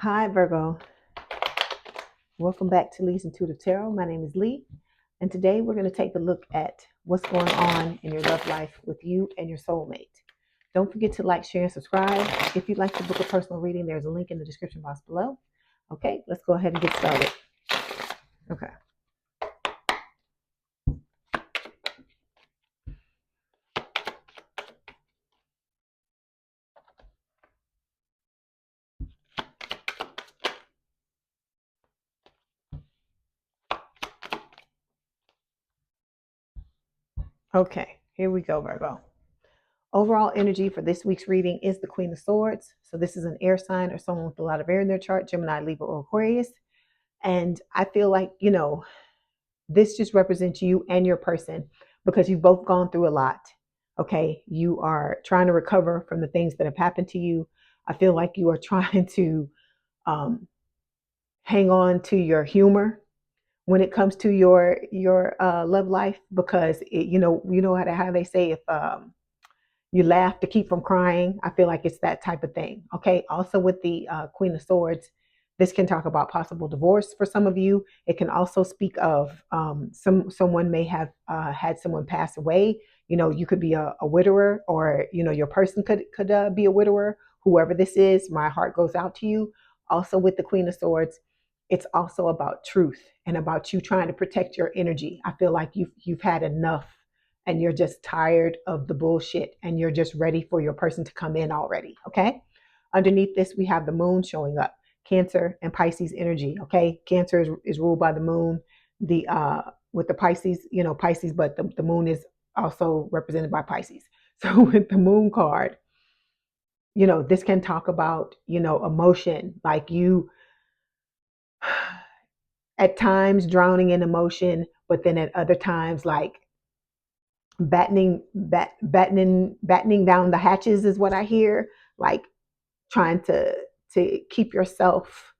Hi, Virgo. Welcome back to Lee's Intuitive Tarot. My name is Leigh, and today we're going to take a look at what's going on in your love life with you and your soulmate. Don't forget to like, share, and subscribe. If you'd like to book a personal reading, there's a link in the description box below. Okay, let's go ahead and get started. Okay. Okay, here we go, Virgo. Overall energy for this week's reading is the Queen of Swords. So this is an air sign or someone with a lot of air in their chart, Gemini, Libra, or Aquarius. And I feel like, this just represents you and your person because you've both gone through a lot. Okay. You are trying to recover from the things that have happened to you. I feel like you are trying to um, hang on to your humor when it comes to your love life because you know how they say if you laugh to keep from crying. I feel like it's that type of thing. Okay. Also, with the Queen of Swords, this can talk about possible divorce for some of you. It can also speak of someone may have had someone pass away. You know, you could be a widower, or your person could be a widower. Whoever this is, my heart goes out to you. Also, with the Queen of Swords, it's also about truth and about you trying to protect your energy. I feel like you've had enough and you're just tired of the bullshit and you're just ready for your person to come in already. Okay. Underneath this, we have the moon showing up, Cancer and Pisces energy. Okay. Cancer is ruled by the moon. The with the Pisces, Pisces, but the moon is also represented by Pisces. So with the moon card, this can talk about, emotion, like you at times drowning in emotion, but then at other times, like battening down the hatches is what I hear. Like trying to keep yourself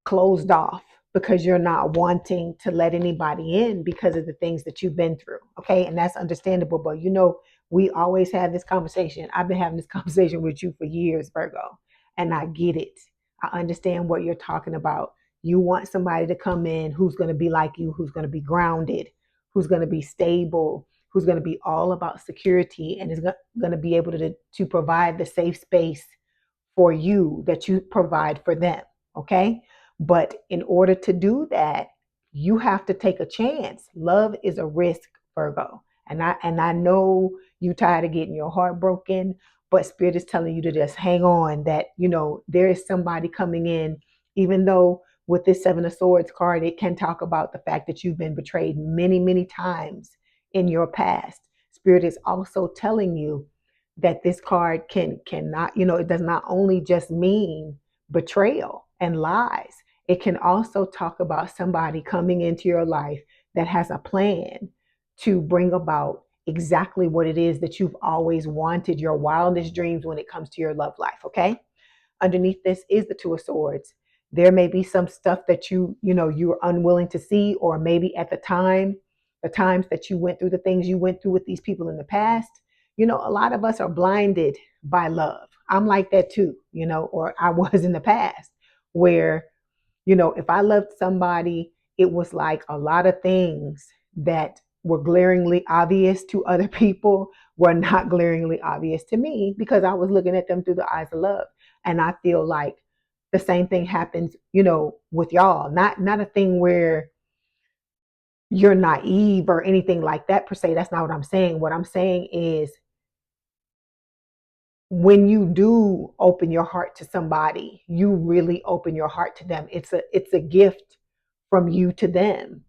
closed off because you're not wanting to let anybody in because of the things that you've been through. Okay, and that's understandable. But we always have this conversation. I've been having this conversation with you for years, Virgo, and I get it. I understand what you're talking about. You want somebody to come in who's going to be like you, who's going to be grounded, who's going to be stable, who's going to be all about security, and is going to be able to provide the safe space for you that you provide for them. Okay. But in order to do that, you have to take a chance. Love is a risk, Virgo. And I know you tired of getting your heart broken, but Spirit is telling you to just hang on, that there is somebody coming in, even though with this Seven of Swords card, it can talk about the fact that you've been betrayed many, many times in your past. Spirit is also telling you that this card cannot, it does not only just mean betrayal and lies. It can also talk about somebody coming into your life that has a plan to bring about exactly what it is that you've always wanted, your wildest dreams when it comes to your love life. Okay. Underneath this is the Two of Swords. There may be some stuff that you're unwilling to see, or maybe at the times that you went through the things you went through with these people in the past. A lot of us are blinded by love. I'm like that too, or I was in the past, where if I loved somebody, it was like a lot of things that were glaringly obvious to other people were not glaringly obvious to me because I was looking at them through the eyes of love. And I feel like the same thing happens, with y'all. Not a thing where you're naive or anything like that per se. That's not what I'm saying. What I'm saying is, when you do open your heart to somebody, you really open your heart to them. It's a gift from you to them.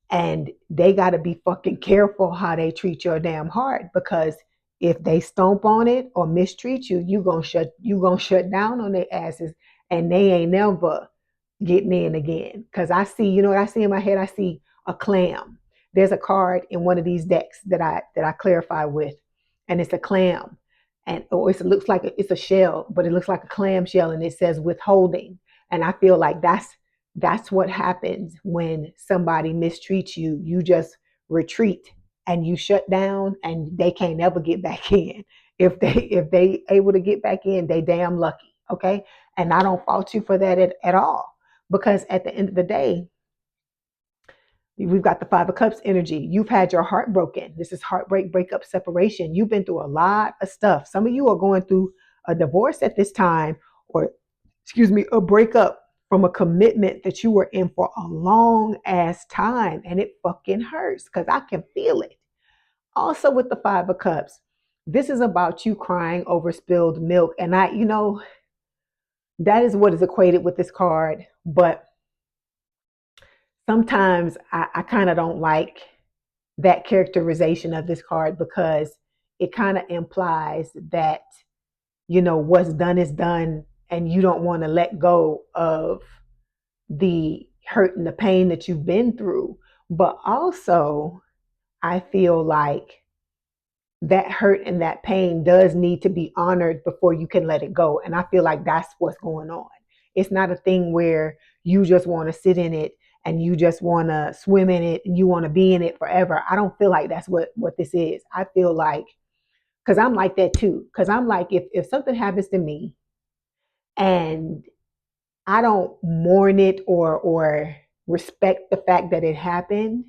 And they got to be fucking careful how they treat your damn heart, because if they stomp on it or mistreat you, you going to shut down on their asses, and they ain't never getting in again. Cuz I see, what I see in my head? I see a clam. There's a card in one of these decks that I clarify with, and it's a clam, and it looks like it's a shell, but it looks like a clam shell, and it says withholding. And I feel like that's what happens when somebody mistreats you. You just retreat and you shut down, and they can't ever get back in. If they able to get back in, they damn lucky. Okay. And I don't fault you for that at all. Because at the end of the day, we've got the Five of Cups energy. You've had your heart broken. This is heartbreak, breakup, separation. You've been through a lot of stuff. Some of you are going through a divorce at this time, or excuse me, a breakup from a commitment that you were in for a long ass time, and it fucking hurts because I can feel it. Also, with the Five of Cups, this is about you crying over spilled milk. And that is what is equated with this card. But sometimes I kind of don't like that characterization of this card because it kind of implies that, what's done is done and you don't want to let go of the hurt and the pain that you've been through. But also, I feel like that hurt and that pain does need to be honored before you can let it go. And I feel like that's what's going on. It's not a thing where you just want to sit in it and you just want to swim in it and you want to be in it forever. I don't feel like that's what this is. I feel like, because I'm like that too. Because I'm like, if something happens to me and I don't mourn it or respect the fact that it happened,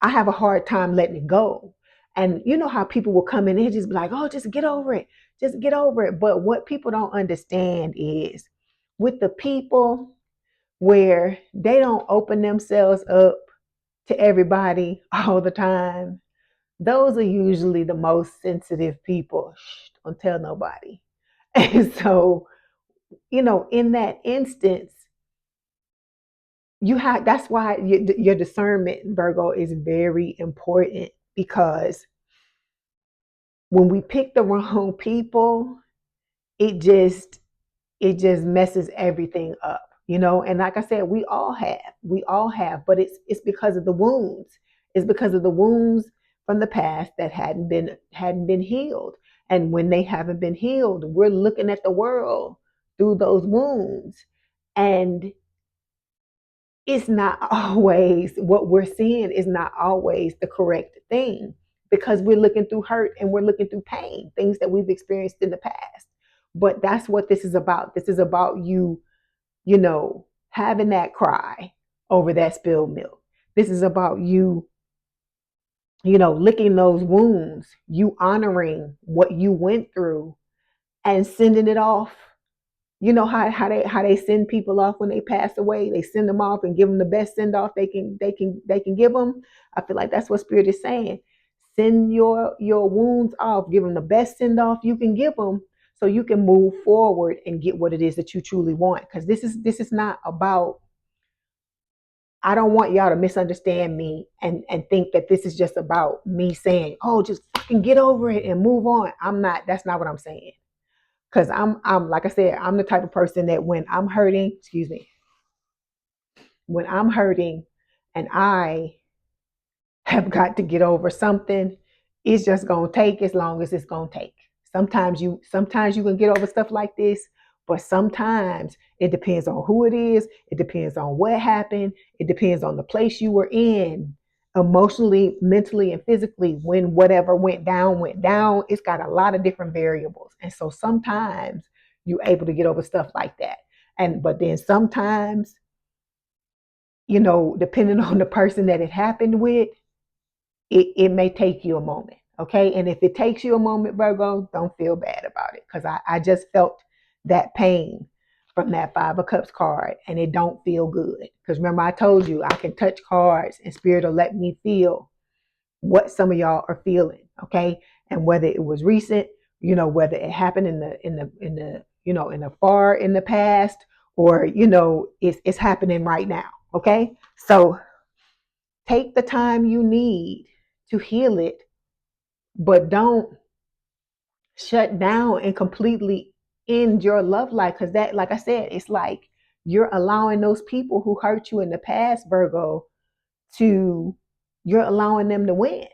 I have a hard time letting it go. And you know how people will come in and just be like, oh, just get over it. Just get over it. But what people don't understand is with the people where they don't open themselves up to everybody all the time, those are usually the most sensitive people. Shh, don't tell nobody. And so, in that instance, that's why your discernment, Virgo, is very important, because when we pick the wrong people, it just messes everything up, And like I said, we all have, but it's because of the wounds. It's because of the wounds from the past that hadn't been healed. And when they haven't been healed, we're looking at the world through those wounds. And it's not always what we're seeing is not always the correct thing, because we're looking through hurt and we're looking through pain, things that we've experienced in the past. But that's what this is about. This is about having that cry over that spilled milk. This is about licking those wounds, you honoring what you went through and sending it off. You know how they send people off when they pass away. They send them off and give them the best send off they can give them. I feel like that's what Spirit is saying. Send your wounds off. Give them the best send off you can give them, so you can move forward and get what it is that you truly want. Because this is not about. I don't want y'all to misunderstand me and think that this is just about me saying, "Oh, just fucking get over it and move on." I'm not. That's not what I'm saying. Because I'm like I said, I'm the type of person that when I'm hurting, when I'm hurting and I have got to get over something, it's just gonna take as long as it's gonna take. Sometimes you can get over stuff like this, but sometimes it depends on who it is, it depends on what happened, it depends on the place you were in, emotionally, mentally, and physically. When whatever went down, it's got a lot of different variables. And so sometimes you're able to get over stuff like that. But then sometimes, depending on the person that it happened with, it may take you a moment. Okay. And if it takes you a moment, Virgo, don't feel bad about it. Because I just felt that pain from that Five of Cups card, and it don't feel good. Because remember, I told you I can touch cards and Spirit will let me feel what some of y'all are feeling. Okay. And whether it was recent, whether it happened in the far in the past, or it's happening right now. Okay. So take the time you need to heal it, but don't shut down and completely end your love life. Because that, like I said, it's like you're allowing those people who hurt you in the past, Virgo, you're allowing them to win.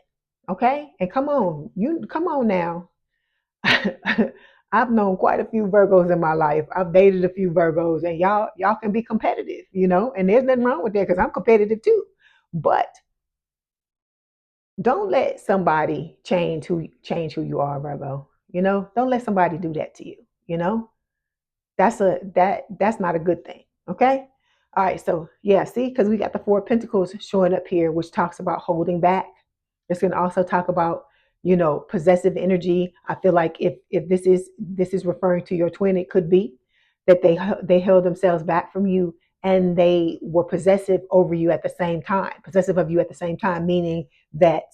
Okay. And come on now. I've known quite a few Virgos in my life. I've dated a few Virgos, and y'all can be competitive, and there's nothing wrong with that, because I'm competitive too. But don't let somebody change who you are, Virgo. Don't let somebody do that to you. that's not a good thing. Okay. All right. So yeah, see, because we got the Four of Pentacles showing up here, which talks about holding back. It's going to also talk about, possessive energy. I feel like if this is referring to your twin, it could be that they held themselves back from you, and they were possessive over you at the same time, possessive of you at the same time, meaning that,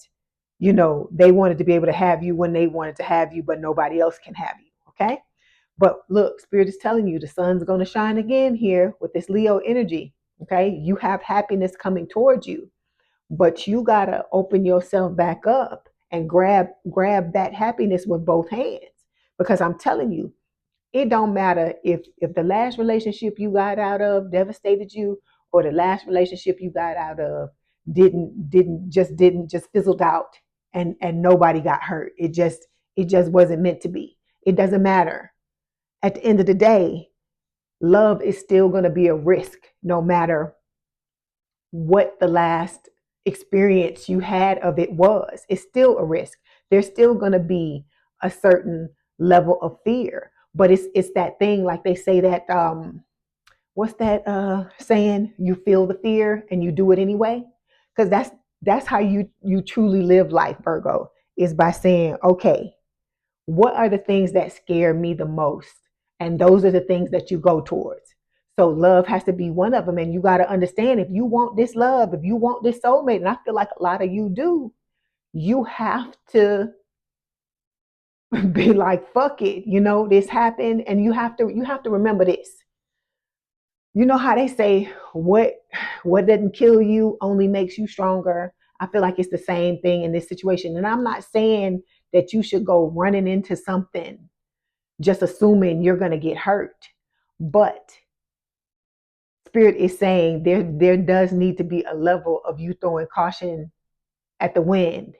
they wanted to be able to have you when they wanted to have you, but nobody else can have you. Okay. But look, Spirit is telling you the sun's going to shine again here with this Leo energy. Okay. You have happiness coming towards you, but you got to open yourself back up and grab that happiness with both hands. Because I'm telling you, it don't matter if the last relationship you got out of devastated you, or the last relationship you got out of didn't just fizzled out, and nobody got hurt. It just wasn't meant to be. It doesn't matter. At the end of the day, love is still going to be a risk, no matter what the last experience you had of it was. It's still a risk. There's still going to be a certain level of fear, but it's that thing, like they say that, what's that saying, you feel the fear and you do it anyway. Because that's how you truly live life, Virgo, is by saying, okay, what are the things that scare me the most? And those are the things that you go towards. So love has to be one of them. And you got to understand, if you want this love, if you want this soulmate, and I feel like a lot of you do, you have to be like, fuck it. This happened, and you have to remember this. You know how they say, what doesn't kill you only makes you stronger. I feel like it's the same thing in this situation. And I'm not saying that you should go running into something just assuming you're going to get hurt. But Spirit is saying there does need to be a level of you throwing caution at the wind,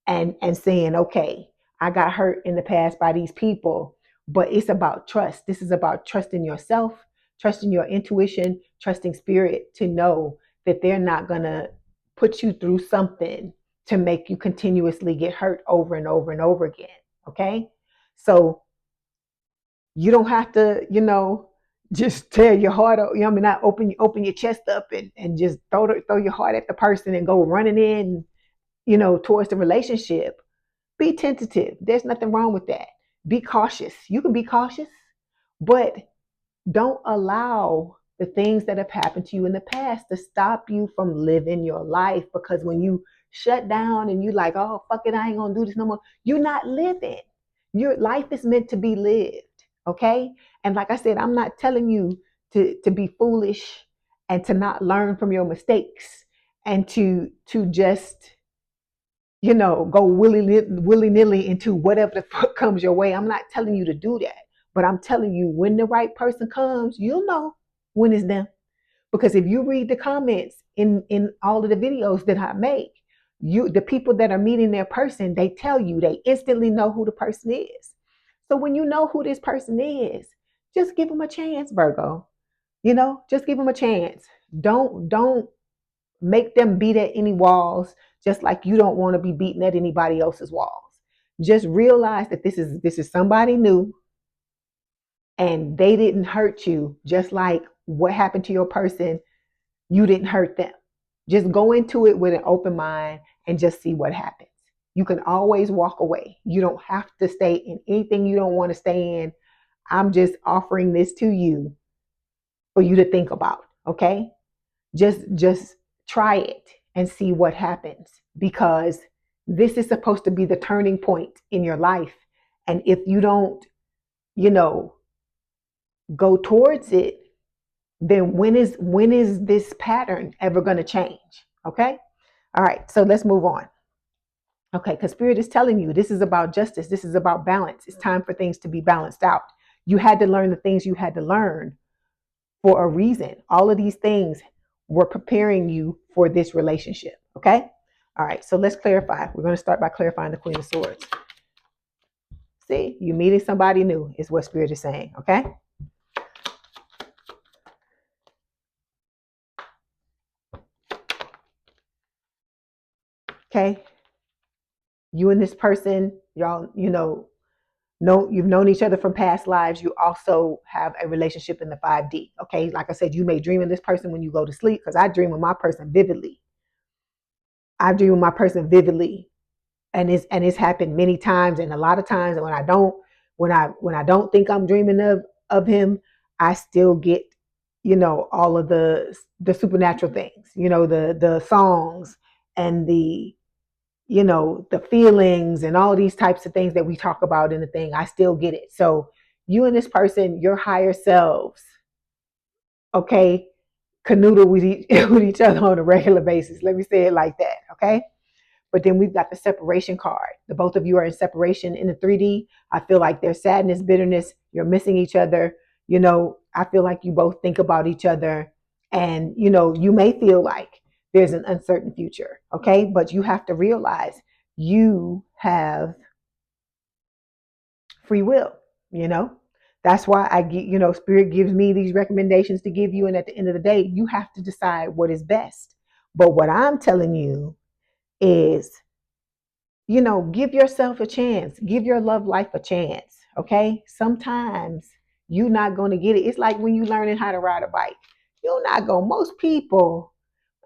and saying, okay, I got hurt in the past by these people, but it's about trust. This is about trusting yourself, trusting your intuition, trusting Spirit to know that they're not going to put you through something to make you continuously get hurt over and over and over again. Okay. So you don't have to, just tear your heart up. Not open your chest up, and just throw your heart at the person and go running in, towards the relationship. Be tentative. There's nothing wrong with that. Be cautious. You can be cautious, but don't allow the things that have happened to you in the past to stop you from living your life. Because when you shut down and you like, oh, fuck it, I ain't gonna do this no more, you're not living. Your life is meant to be lived. Okay. And like I said, I'm not telling you to be foolish and to not learn from your mistakes, and to just, go willy-nilly into whatever the fuck comes your way. I'm not telling you to do that. But I'm telling you, when the right person comes, you'll know when it's them. Because if you read the comments in all of the videos that I make, the people that are meeting their person, they tell you, they instantly know who the person is. So when you know who this person is, just give them a chance, Virgo. Just give them a chance. Don't make them beat at any walls, just like you don't want to be beating at anybody else's walls. Just realize that this is somebody new, and they didn't hurt you, just like what happened to your person, you didn't hurt them. Just go into it with an open mind and just see what happens. You can always walk away. You don't have to stay in anything you don't want to stay in. I'm just offering this to you for you to think about, okay? Just try it and see what happens, because this is supposed to be the turning point in your life. And if you don't, you know, go towards it, then when is this pattern ever going to change? Okay? All right, so let's move on. Okay, because Spirit is telling you this is about justice. This is about balance. It's time for things to be balanced out. You had to learn the things you had to learn for a reason. All of these things were preparing you for this relationship. Okay? All right, so let's clarify. We're going to start by clarifying the Queen of Swords. See, you meeting somebody new is what Spirit is saying. Okay? Okay? You and this person, y'all, No, you've known each other from past lives. You also have a relationship in the 5D. Okay. Like I said, you may dream of this person when you go to sleep, because I dream of my person vividly. I dream of my person vividly. And it's happened many times. And a lot of times when I don't think I'm dreaming of him, I still get, all of the supernatural things, the songs and the feelings and all these types of things that we talk about in the thing. I still get it. So you and this person, your higher selves, okay, canoodle with each other on a regular basis. Let me say it like that, okay? But then we've got the separation card. The both of you are in separation in the 3D. I feel like there's sadness, bitterness. You're missing each other. I feel like you both think about each other. And, you may feel like there's an uncertain future. Okay. But you have to realize you have free will, you know. That's why I get, Spirit gives me these recommendations to give you. And at the end of the day, you have to decide what is best. But what I'm telling you is, give yourself a chance. Give your love life a chance. Okay. Sometimes you're not going to get it. It's like when you're learning how to ride a bike. You're not going, most people,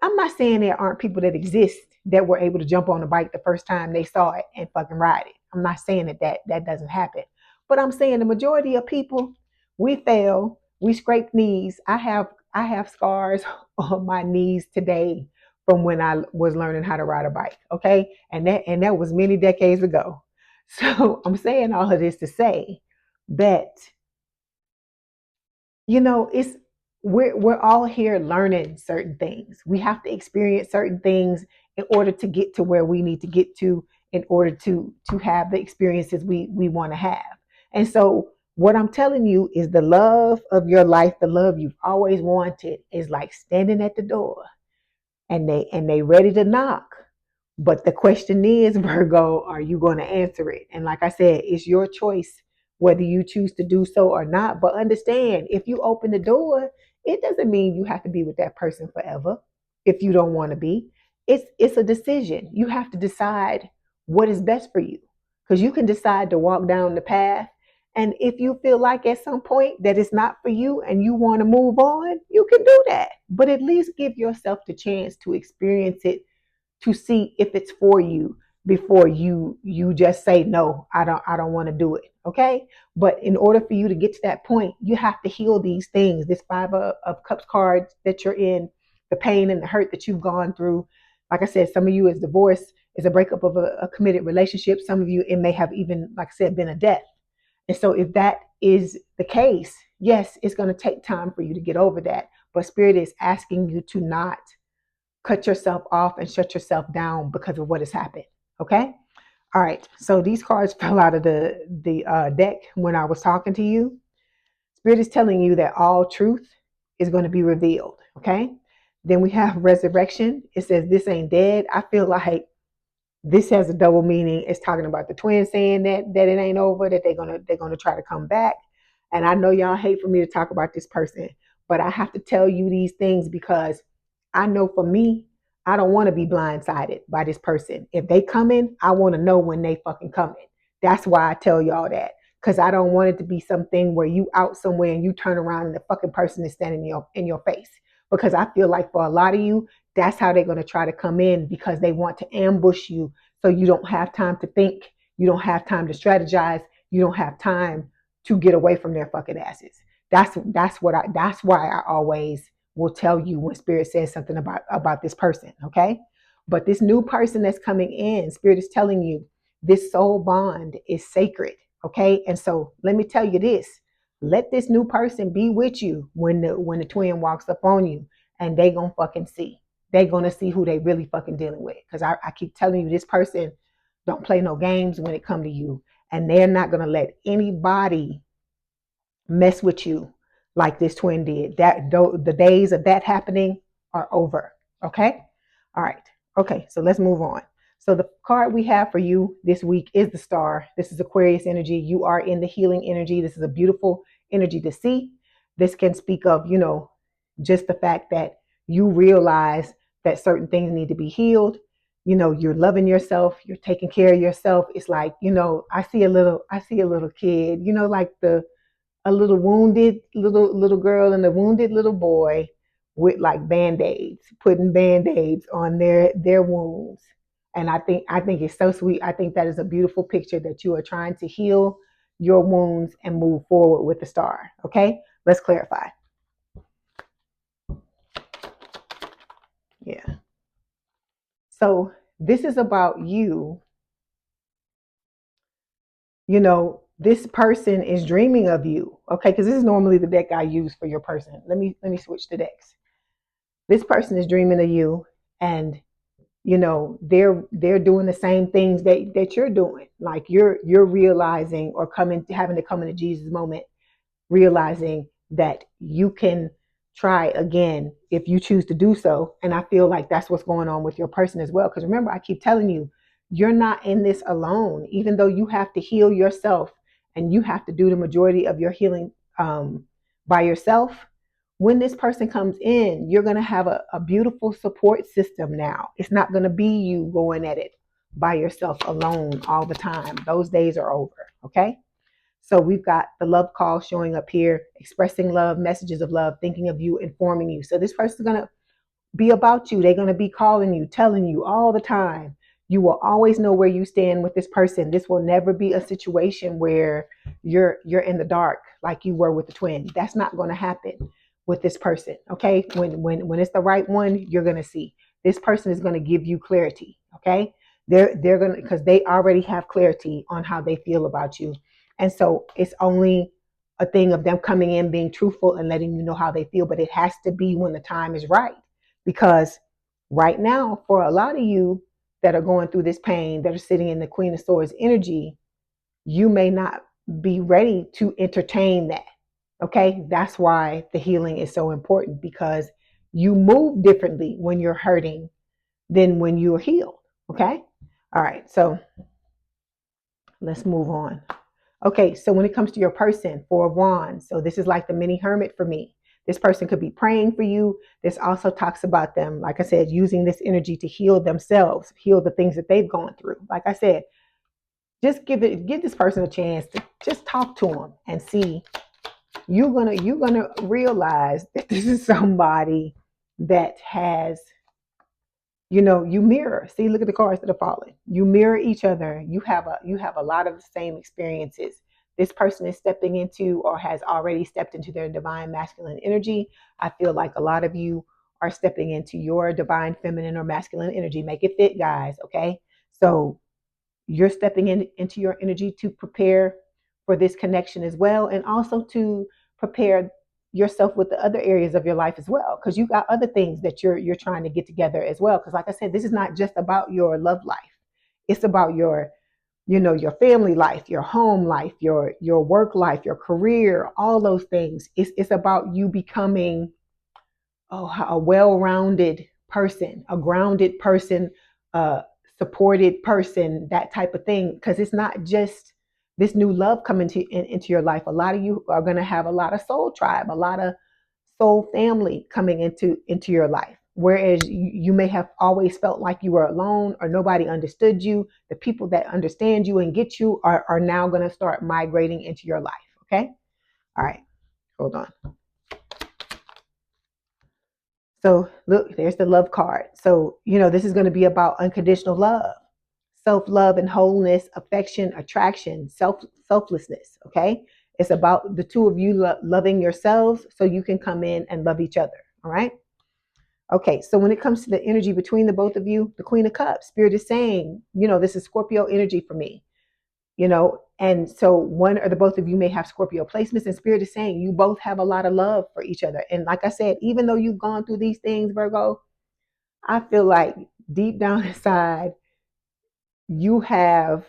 I'm not saying there aren't people that exist that were able to jump on a bike the first time they saw it and fucking ride it. I'm not saying that doesn't happen. But I'm saying the majority of people, we fail, we scrape knees. I have scars on my knees today from when I was learning how to ride a bike. Okay. And that was many decades ago. So I'm saying all of this to say that, it's we're all here learning certain things. We have to experience certain things in order to get to where we need to get to, in order to have the experiences we want to have. And so what I'm telling you is the love of your life, the love you've always wanted, is like standing at the door, and they ready to knock. But the question is, Virgo, are you going to answer it? And like I said, it's your choice whether you choose to do so or not. But understand, if you open the door, it doesn't mean you have to be with that person forever if you don't want to be. It's a decision. You have to decide what is best for you. Because you can decide to walk down the path. And if you feel like at some point that it's not for you and you want to move on, you can do that. But at least give yourself the chance to experience it, to see if it's for you before you just say no. I don't want to do it. Okay. But in order for you to get to that point, you have to heal these things. This five of cups card that you're in, the pain and the hurt that you've gone through. Like I said, some of you is divorce, is a breakup of a committed relationship. Some of you, it may have even, like I said, been a death. And so if that is the case, yes, it's going to take time for you to get over that. But Spirit is asking you to not cut yourself off and shut yourself down because of what has happened. Okay. All right. So these cards fell out of the deck when I was talking to you. Spirit is telling you that all truth is going to be revealed. Okay. Then we have resurrection. It says this ain't dead. I feel like this has a double meaning. It's talking about the twins saying that it ain't over, that they're gonna try to come back. And I know y'all hate for me to talk about this person, but I have to tell you these things because I know for me, I don't want to be blindsided by this person. If they come in, I want to know when they fucking coming. That's why I tell y'all that. Because I don't want it to be something where you out somewhere and you turn around and the fucking person is standing in your face. Because I feel like for a lot of you, that's how they're going to try to come in, because they want to ambush you, so you don't have time to think, you don't have time to strategize, you don't have time to get away from their fucking asses. That's why I always will tell you when Spirit says something about this person. Okay. But this new person that's coming in, Spirit is telling you this soul bond is sacred. Okay. And so let me tell you this: let this new person be with you when the twin walks up on you, and they gonna fucking see. They gonna see who they really fucking dealing with. Because I keep telling you, this person don't play no games when it come to you, and they're not gonna let anybody mess with you like this twin did. That the days of that happening are over. Okay. All right. Okay. So let's move on. So the card we have for you this week is the Star. This is Aquarius energy. You are in the healing energy. This is a beautiful energy to see. This can speak of, just the fact that you realize that certain things need to be healed. you're loving yourself, you're taking care of yourself. It's like, I see a little kid, like a little wounded little girl and a wounded little boy with like band-aids, putting band-aids on their wounds. And I think it's so sweet. I think that is a beautiful picture that you are trying to heal your wounds and move forward with the star. Okay, let's clarify. Yeah. So this is about you. This person is dreaming of you. Okay, because this is normally the deck I use for your person. Let me switch the decks. This person is dreaming of you, and they're doing the same things that you're doing. Like you're realizing, or having to come into Jesus moment, realizing that you can try again if you choose to do so. And I feel like that's what's going on with your person as well. Because remember, I keep telling you, you're not in this alone. Even though you have to heal yourself and you have to do the majority of your healing by yourself, when this person comes in, you're going to have a beautiful support system now. It's not going to be you going at it by yourself alone all the time. Those days are over. Okay. So we've got the love call showing up here, expressing love, messages of love, thinking of you, informing you. So this person's going to be about you. They're going to be calling you, telling you all the time. You will always know where you stand with this person. This will never be a situation where you're in the dark like you were with the twin. That's not going to happen with this person. Okay? When it's the right one, you're going to see. This person is going to give you clarity. Okay? They're going to, because they already have clarity on how they feel about you. And so it's only a thing of them coming in, being truthful and letting you know how they feel, but it has to be when the time is right. Because right now, for a lot of you that are going through this pain, that are sitting in the Queen of Swords energy, you may not be ready to entertain that. Okay. That's why the healing is so important, because you move differently when you're hurting than when you're healed. Okay. All right. So let's move on. Okay, so when it comes to your person, Four of Wands, so this is like the mini hermit for me. This person could be praying for you. This also talks about them, like I said, using this energy to heal themselves, heal the things that they've gone through. Like I said, just give this person a chance to just talk to them and see. You're gonna realize that this is somebody that has, you mirror. See, look at the cards that are falling. You mirror each other. You have a lot of the same experiences. This person is stepping into, or has already stepped into, their divine masculine energy. I feel like a lot of you are stepping into your divine feminine or masculine energy. Make it fit, guys. Okay. So you're stepping into your energy to prepare for this connection as well, and also to prepare yourself with the other areas of your life as well, because you got other things that you're trying to get together as well. Because like I said, this is not just about your love life. It's about your family life, your home life, your work life, your career, all those things. It's about you becoming a well-rounded person, a grounded person, a supported person, that type of thing. Because it's not just this new love coming into your life. A lot of you are going to have a lot of soul tribe, a lot of soul family coming into your life. Whereas you may have always felt like you were alone, or nobody understood you. The people that understand you and get you are now going to start migrating into your life. Okay. All right. Hold on. So look, there's the love card. So, this is going to be about unconditional love, self-love and wholeness, affection, attraction, selflessness. Okay. It's about the two of you loving yourselves so you can come in and love each other. All right. Okay. So when it comes to the energy between the both of you, the Queen of Cups, Spirit is saying, this is Scorpio energy for me. And so one or the both of you may have Scorpio placements, and Spirit is saying you both have a lot of love for each other. And like I said, even though you've gone through these things, Virgo, I feel like deep down inside, you have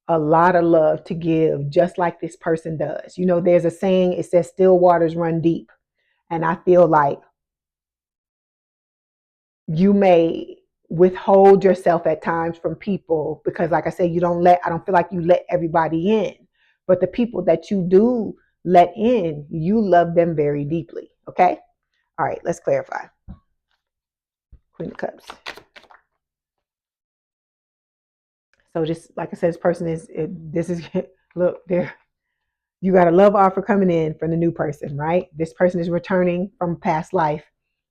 a lot of love to give, just like this person does. There's a saying, it says still waters run deep. And I feel like you may withhold yourself at times from people, because like I said, I don't feel like you let everybody in, but the people that you do let in, you love them very deeply. Okay. All right, let's clarify. Queen of Cups. So just like I said, this person this is look there. You got a love offer coming in from the new person, right? This person is returning from past life.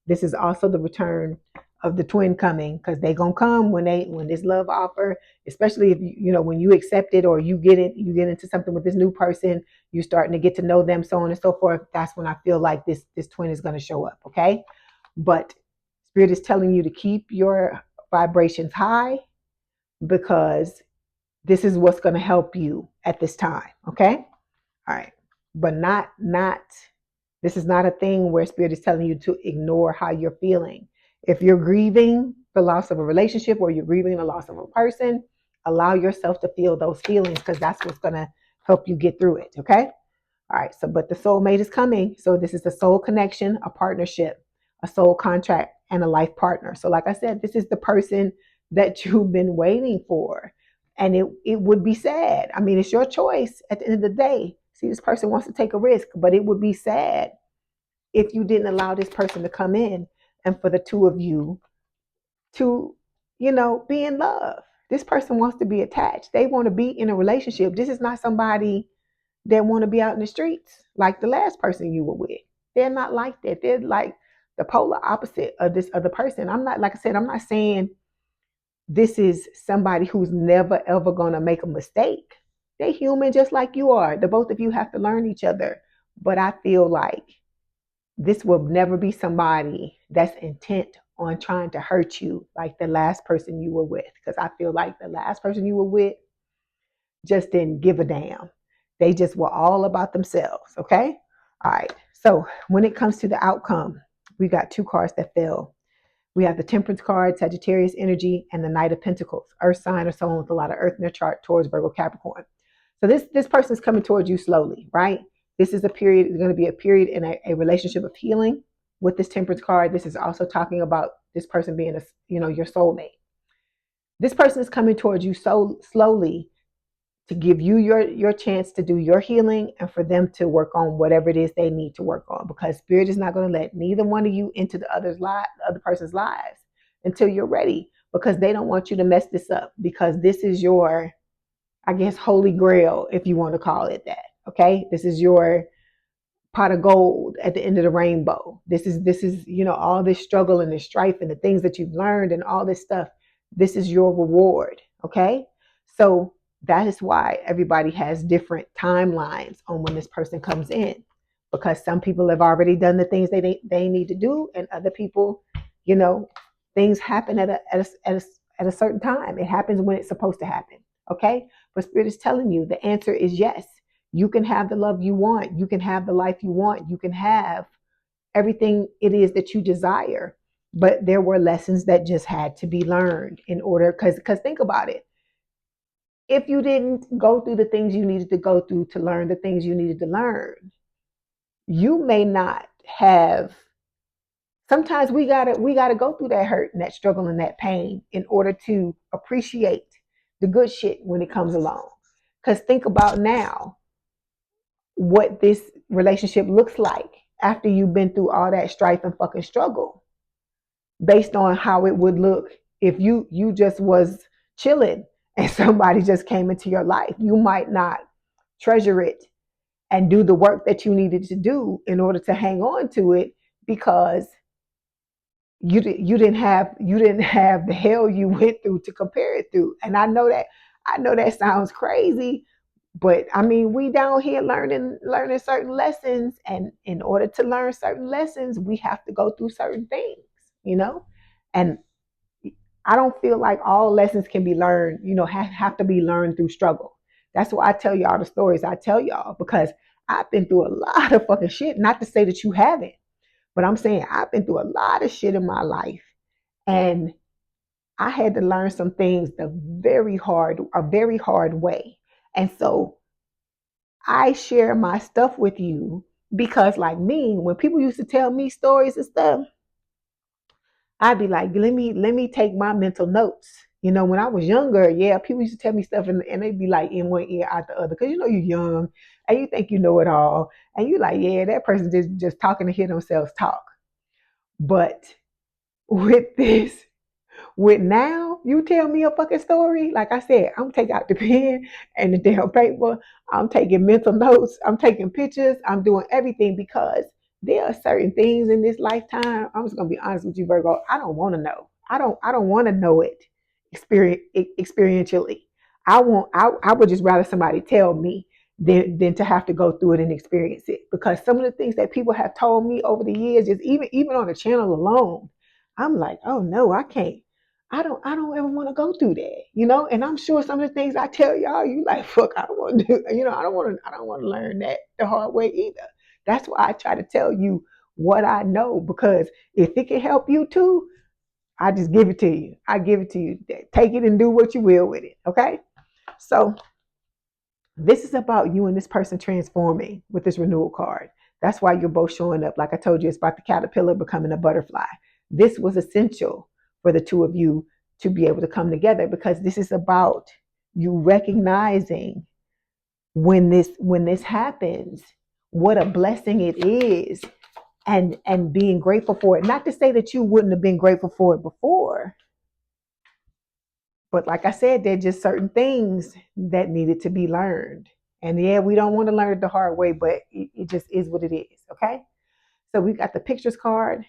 This is also the return of the twin coming, because they gonna come when this love offer, especially if when you accept it, or you get into something with this new person, you starting to get to know them, so on and so forth. That's when I feel like this twin is gonna show up. Okay, but Spirit is telling you to keep your vibrations high, because this is what's going to help you at this time. Okay, all right, but not this is not a thing where Spirit is telling you to ignore how you're feeling. If you're grieving the loss of a relationship, or you're grieving the loss of a person, allow yourself to feel those feelings, because that's what's going to help you get through it. Okay, all right, so but the soulmate is coming. So this is the soul connection, a partnership, a soul contract, and a life partner. So like I said, this is the person that you've been waiting for. And it would be sad. I mean, it's your choice at the end of the day. See, this person wants to take a risk, but it would be sad if you didn't allow this person to come in and for the two of you to, be in love. This person wants to be attached. They want to be in a relationship. This is not somebody that want to be out in the streets like the last person you were with. They're not like that. They're like the polar opposite of this other person. I'm not, like I said, I'm not saying this is somebody who's never ever gonna make a mistake. They're human just like you are. The both of you have to learn each other. But I feel like this will never be somebody that's intent on trying to hurt you like the last person you were with. Because I feel like the last person you were with just didn't give a damn. They just were all about themselves. Okay. All right. So when it comes to the outcome, we got two cards that fell. We have the Temperance card, Sagittarius energy, and the Knight of Pentacles, Earth sign or someone with a lot of Earth in their chart towards Virgo Capricorn. So this person is coming towards you slowly, right? This is a period, it's going to be a period in a relationship of healing. With this Temperance card, this is also talking about this person being your soulmate. This person is coming towards you so slowly to give you your chance to do your healing, and for them to work on whatever it is they need to work on, because Spirit is not going to let neither one of you into the other person's lives until you're ready, because they don't want you to mess this up, because this is your, I guess, holy grail, if you want to call it that. Okay, this is your pot of gold at the end of the rainbow. This is all this struggle and this strife and the things that you've learned and all this stuff. This is your reward. Okay, so that is why everybody has different timelines on when this person comes in, because some people have already done the things they need to do, and other people, things happen at a certain time. It happens when it's supposed to happen. Okay, but Spirit is telling you the answer is yes. You can have the love you want. You can have the life you want. You can have everything it is that you desire. But there were lessons that just had to be learned in order, because think about it. If you didn't go through the things you needed to go through to learn the things you needed to learn, you may not have. Sometimes we gotta go through that hurt and that struggle and that pain in order to appreciate the good shit when it comes along. Because think about now what this relationship looks like after you've been through all that strife and fucking struggle, based on how it would look if you just was chilling and somebody just came into your life. You might not treasure it and do the work that you needed to do in order to hang on to it, because you didn't have the hell you went through to compare it through. And I know that sounds crazy, but I mean, we down here learning certain lessons, and in order to learn certain lessons, we have to go through certain things, you know. And I don't feel like all lessons can be learned, have to be learned through struggle. That's why I tell y'all the stories I tell y'all, because I've been through a lot of fucking shit. Not to say that you haven't, but I'm saying I've been through a lot of shit in my life, and I had to learn some things a very hard way. And so I share my stuff with you, because, like me, when people used to tell me stories and stuff, I'd be like, let me take my mental notes. When I was younger, yeah, people used to tell me stuff, and they'd be like in one ear out the other, because you're young and you think you know it all, and you're like, yeah, that person just talking to hear themselves talk. But with this With now, you tell me a fucking story. Like I said, I'm taking out the pen and the damn paper. I'm taking mental notes. I'm taking pictures. I'm doing everything because there are certain things in this lifetime. I'm just gonna be honest with you, Virgo. I don't want to know. I don't want to know it experientially. I would just rather somebody tell me than to have to go through it and experience it. Because some of the things that people have told me over the years, just even on the channel alone, I'm like, oh no, I can't. I don't ever want to go through that. And I'm sure some of the things I tell y'all, you like, fuck, I don't want to do, I don't want to learn that the hard way either. That's why I try to tell you what I know, because if it can help you too, I just give it to you. I give it to you. Take it and do what you will with it. Okay. So this is about you and this person transforming with this renewal card. That's why you're both showing up. Like I told you, it's about the caterpillar becoming a butterfly. This was essential for the two of you to be able to come together, because this is about you recognizing when this happens, what a blessing it is, and being grateful for it. Not to say that you wouldn't have been grateful for it before, but like I said, there are just certain things that needed to be learned. And yeah, we don't want to learn it the hard way, but it just is what it is. Okay. So we got the pictures card.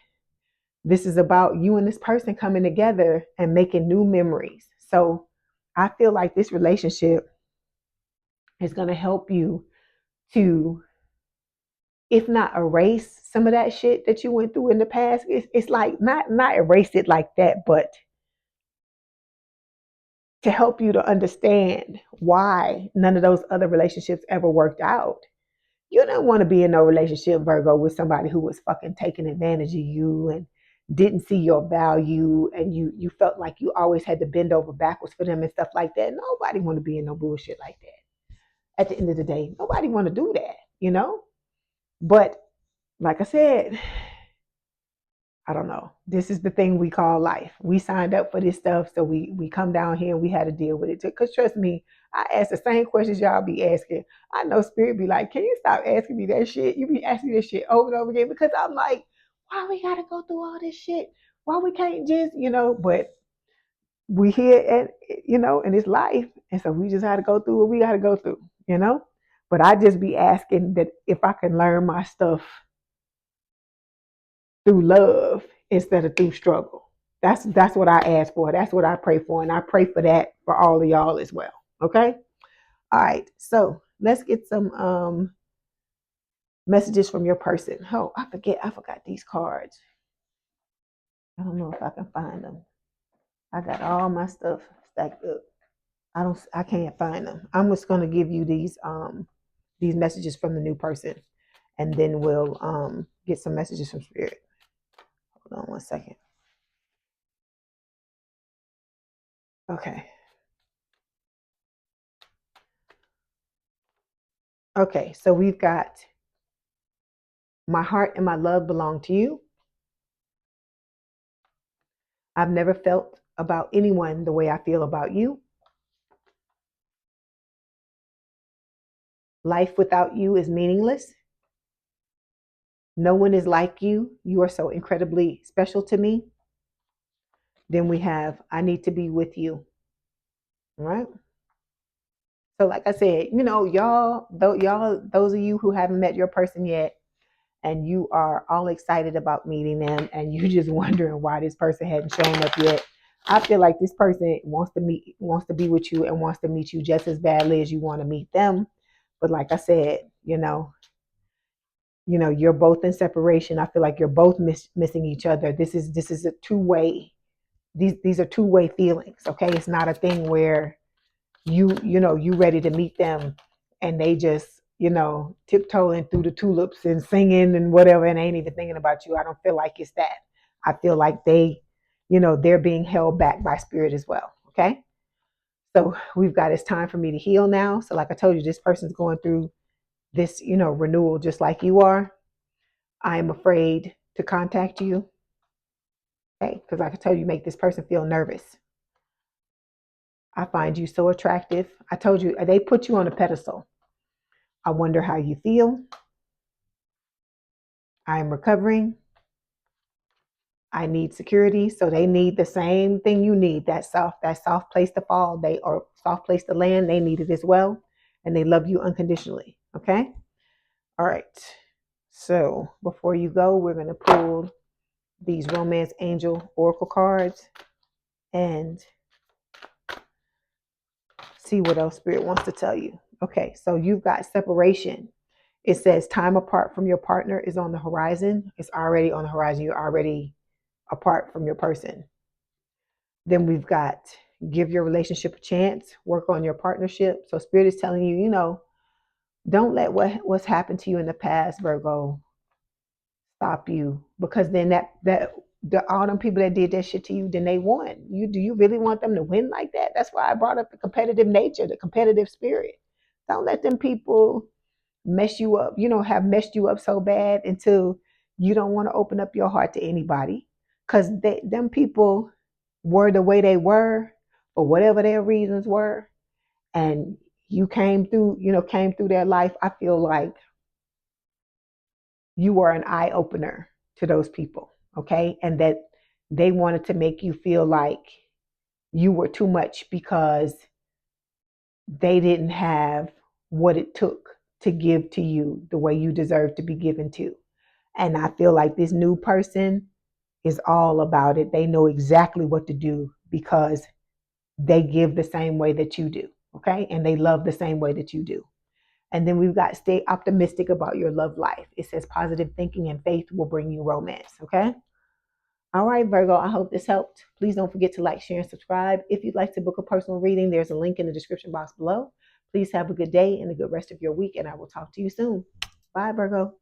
This is about you and this person coming together and making new memories. So I feel like this relationship is going to help you to, if not erase some of that shit that you went through in the past, it's like not erase it like that, but to help you to understand why none of those other relationships ever worked out. You don't want to be in no relationship, Virgo, with somebody who was fucking taking advantage of you and didn't see your value, and you felt like you always had to bend over backwards for them and stuff like that. Nobody want to be in no bullshit like that. At the end of the day, nobody want to do that. But like I said, I don't know. This is the thing we call life. We signed up for this stuff, so we come down here and we had to deal with it. Because trust me, I ask the same questions y'all be asking. I know Spirit be like, can you stop asking me that shit? You be asking me this shit over and over again, because I'm like, why we gotta go through all this shit? Why we can't just. But we here in this life, and so we just had to go through what we got to go through. But I just be asking that if I can learn my stuff through love instead of through struggle. That's what I ask for. That's what I pray for. And I pray for that for all of y'all as well. Okay? All right. So let's get some messages from your person. Oh, I forgot these cards. I don't know if I can find them. I got all my stuff stacked up. I can't find them. I'm just gonna give you these messages from the new person, and then we'll get some messages from spirit. Hold on one second. Okay. Okay, so we've got my heart and my love belong to you. I've never felt about anyone the way I feel about you. Life without you is meaningless. No one is like you. You are so incredibly special to me. Then we have, I need to be with you. All right. So, like I said, y'all, those of you who haven't met your person yet, and you are all excited about meeting them, and you just wondering why this person hadn't shown up yet. I feel like this person wants to be with you and wants to meet you just as badly as you want to meet them. But like I said, you're both in separation. I feel like you're both missing each other. This is a two-way. These are two-way feelings. Okay, it's not a thing where you ready to meet them and they just tiptoeing through the tulips and singing and whatever and ain't even thinking about you. I don't feel like it's that. I feel like they're being held back by spirit as well. Okay, so we've got, it's time for me to heal now. So like I told you, this person's going through this renewal just like you are. I am afraid to contact you. Okay, because like I told you, make this person feel nervous. I find you so attractive. I told you, they put you on a pedestal. I wonder how you feel. I am recovering. I need security. So they need the same thing you need, that soft place to fall, they or soft place to land. They need it as well. And they love you unconditionally. Okay. All right. So before you go, we're going to pull these romance angel oracle cards and see what else spirit wants to tell you. Okay. So you've got separation. It says time apart from your partner is on the horizon. It's already on the horizon. You're already apart from your person. Then we've got give your relationship a chance, work on your partnership. So spirit is telling you, don't let what's happened to you in the past, Virgo, stop you. Because then that the all them people that did that shit to you, then they won. Do you really want them to win like that? That's why I brought up the competitive nature, the competitive spirit. Don't let them people mess you up, have messed you up so bad until you don't want to open up your heart to anybody. Because them people were the way they were for whatever their reasons were. And you came through their life. I feel like you were an eye opener to those people. Okay. And that they wanted to make you feel like you were too much because they didn't have what it took to give to you the way you deserve to be given to. And I feel like this new person is all about it. They know exactly what to do because they give the same way that you do. Okay. And they love the same way that you do. And then we've got stay optimistic about your love life. It says positive thinking and faith will bring you romance. Okay. All right, Virgo, I hope this helped. Please don't forget to like, share, and subscribe. If you'd like to book a personal reading, there's a link in the description box below. Please have a good day and a good rest of your week, and I will talk to you soon. Bye, Virgo.